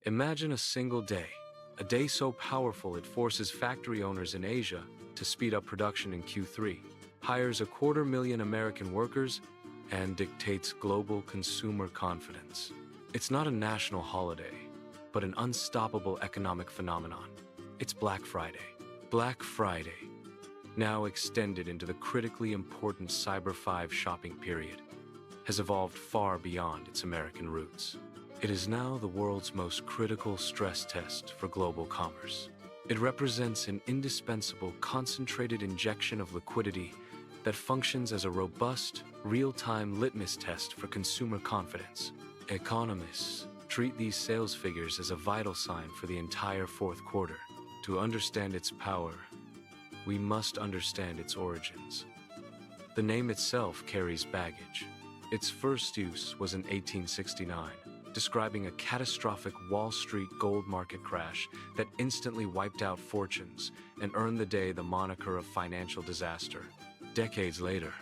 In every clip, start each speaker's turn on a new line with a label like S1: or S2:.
S1: Imagine a single day, a day so powerful it forces factory owners in Asia to speed up production in Q3, hires 250,000 American workers, and dictates global consumer confidence. It's not a national holiday, but an unstoppable economic phenomenon. It's Black Friday. Black Friday, now extended into the critically important Cyber 5 shopping period, has evolved far beyond its American roots. It is now the world's most critical stress test for global commerce. It represents an indispensable concentrated injection of liquidity that functions as a robust, real-time litmus test for consumer confidence. Economists treat these sales figures as a vital sign for the entire fourth quarter. To understand its power, we must understand its origins. The name itself carries baggage. Its first use was in 1869, describing a catastrophic Wall Street gold market crash that instantly wiped out fortunes and earned the day the moniker of financial disaster. Decades later,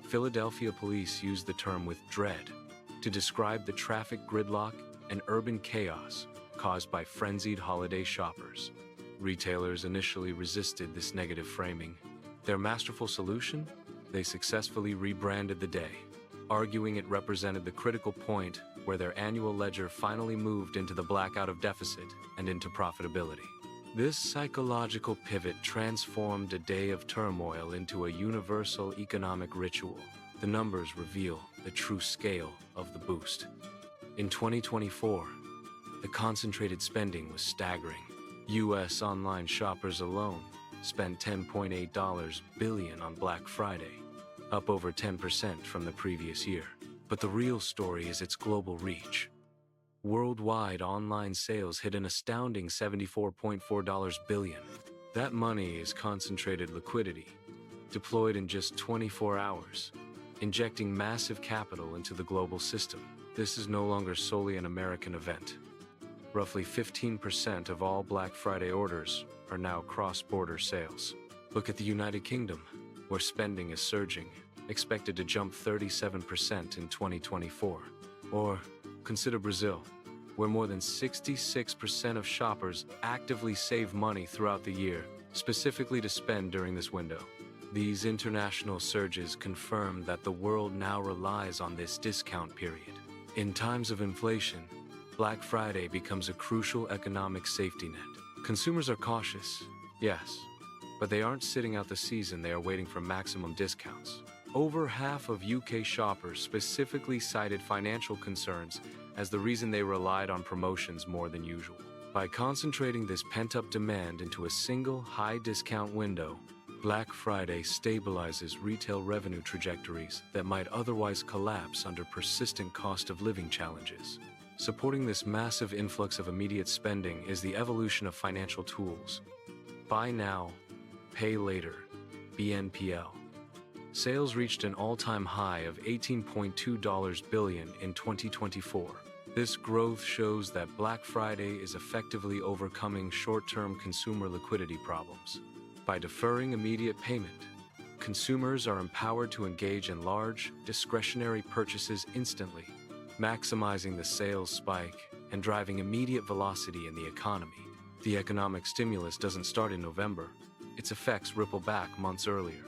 S1: Philadelphia police used the term with dread to describe the traffic gridlock and urban chaos caused by frenzied holiday shoppers. Retailers initially resisted this negative framing. Their masterful solution? They successfully rebranded the day, arguing it represented the critical point where their annual ledger finally moved into the blackout of deficit and into profitability. This psychological pivot transformed a day of turmoil into a universal economic ritual. The numbers reveal the true scale of the boost. In 2024, the concentrated spending was staggering. U.S. online shoppers alone spent $10.8 billion on Black Friday, up over 10% from the previous year. But the real story is its global reach. Worldwide online sales hit an astounding $74.4 billion. That money is concentrated liquidity, deployed in just 24 hours, injecting massive capital into the global system. This is no longer solely an American event. Roughly 15% of all Black Friday orders are now cross-border sales. Look at the United Kingdom, where spending is surging, expected to jump 37% in 2024. Or consider Brazil, where more than 66% of shoppers actively save money throughout the year, specifically to spend during this window. These international surges confirm that the world now relies on this discount period. In times of inflation, Black Friday becomes a crucial economic safety net. Consumers are cautious, yes, but they aren't sitting out the season, they are waiting for maximum discounts. Over half of UK shoppers specifically cited financial concerns as the reason they relied on promotions more than usual. By concentrating this pent-up demand into a single high-discount window, Black Friday stabilizes retail revenue trajectories that might otherwise collapse under persistent cost of living challenges. Supporting this massive influx of immediate spending is the evolution of financial tools. Buy now, pay later, BNPL. Sales reached an all-time high of $18.2 billion in 2024. This growth shows that Black Friday is effectively overcoming short-term consumer liquidity problems. By deferring immediate payment, consumers are empowered to engage in large, discretionary purchases instantly, maximizing the sales spike and driving immediate velocity in the economy. The economic stimulus doesn't start in November. Its effects ripple back months earlier.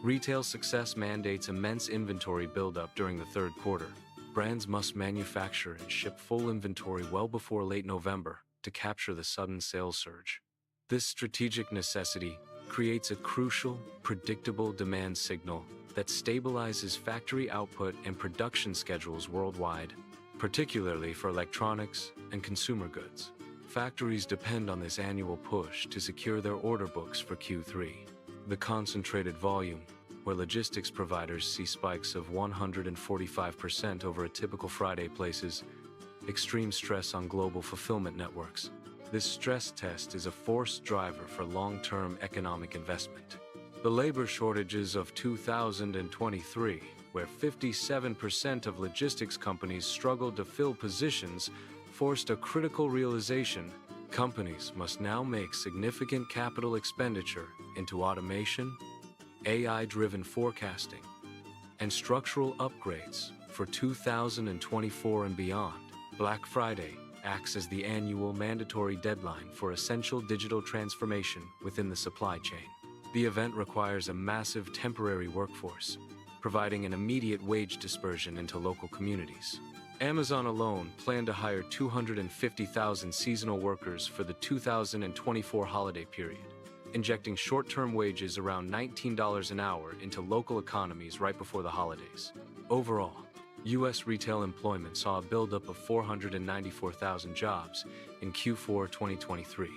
S1: Retail success mandates immense inventory buildup during the third quarter. Brands must manufacture and ship full inventory well before late November to capture the sudden sales surge. This strategic necessity creates a crucial, predictable demand signal that stabilizes factory output and production schedules worldwide, particularly for electronics and consumer goods. Factories depend on this annual push to secure their order books for Q3. The concentrated volume, where logistics providers see spikes of 145% over a typical Friday, places extreme stress on global fulfillment networks. This stress test is a force driver for long-term economic investment. The labor shortages of 2023, where 57% of logistics companies struggled to fill positions, forced a critical realization: companies must now make significant capital expenditure into automation, AI-driven forecasting, and structural upgrades for 2024 and beyond. Black Friday acts as the annual mandatory deadline for essential digital transformation within the supply chain. The event requires a massive temporary workforce, providing an immediate wage dispersion into local communities. Amazon alone planned to hire 250,000 seasonal workers for the 2024 holiday period, injecting short-term wages around $19 an hour into local economies right before the holidays. Overall, U.S. retail employment saw a buildup of 494,000 jobs in Q4 2023.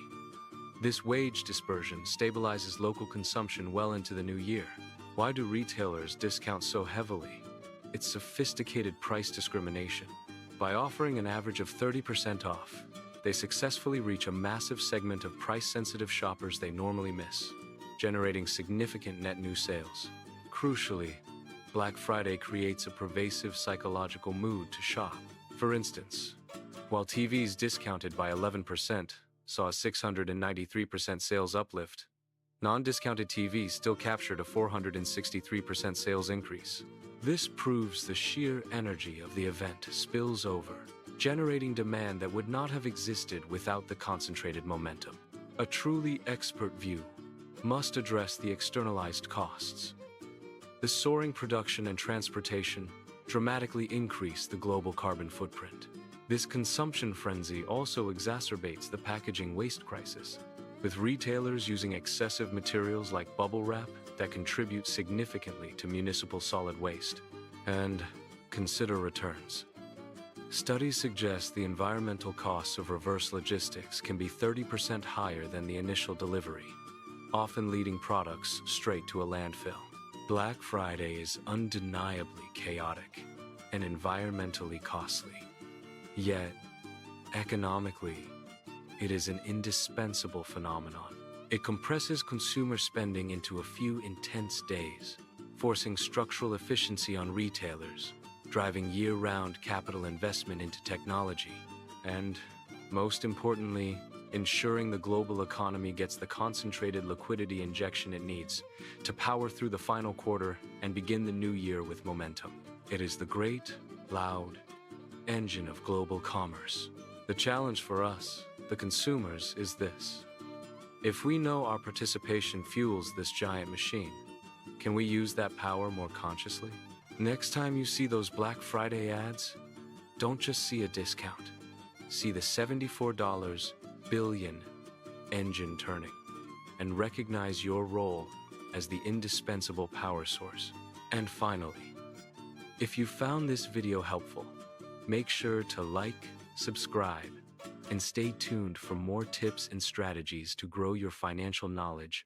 S1: This wage dispersion stabilizes local consumption well into the new year. Why do retailers discount so heavily? It's sophisticated price discrimination. By offering an average of 30% off, they successfully reach a massive segment of price-sensitive shoppers they normally miss, generating significant net new sales. Crucially, Black Friday creates a pervasive psychological mood to shop. For instance, while TVs discounted by 11% saw a 693% sales uplift, non-discounted TVs still captured a 463% sales increase. This proves the sheer energy of the event spills over, generating demand that would not have existed without the concentrated momentum. A truly expert view must address the externalized costs. The soaring production and transportation dramatically increase the global carbon footprint. This consumption frenzy also exacerbates the packaging waste crisis, with retailers using excessive materials like bubble wrap that contribute significantly to municipal solid waste. And consider returns. Studies suggest the environmental costs of reverse logistics can be 30% higher than the initial delivery, often leading products straight to a landfill. Black Friday is undeniably chaotic and environmentally costly. Yet, economically, it is an indispensable phenomenon. It compresses consumer spending into a few intense days, forcing structural efficiency on retailers, driving year-round capital investment into technology, and, most importantly, ensuring the global economy gets the concentrated liquidity injection it needs to power through the final quarter and begin the new year with momentum. It is the great, loud engine of global commerce. The challenge for us, the consumers, is this. If we know our participation fuels this giant machine, can we use that power more consciously? Next time you see those Black Friday ads, don't just see a discount. See the $74 billion engine turning, and recognize your role as the indispensable power source. And finally, if you found this video helpful, make sure to like, subscribe, and stay tuned for more tips and strategies to grow your financial knowledge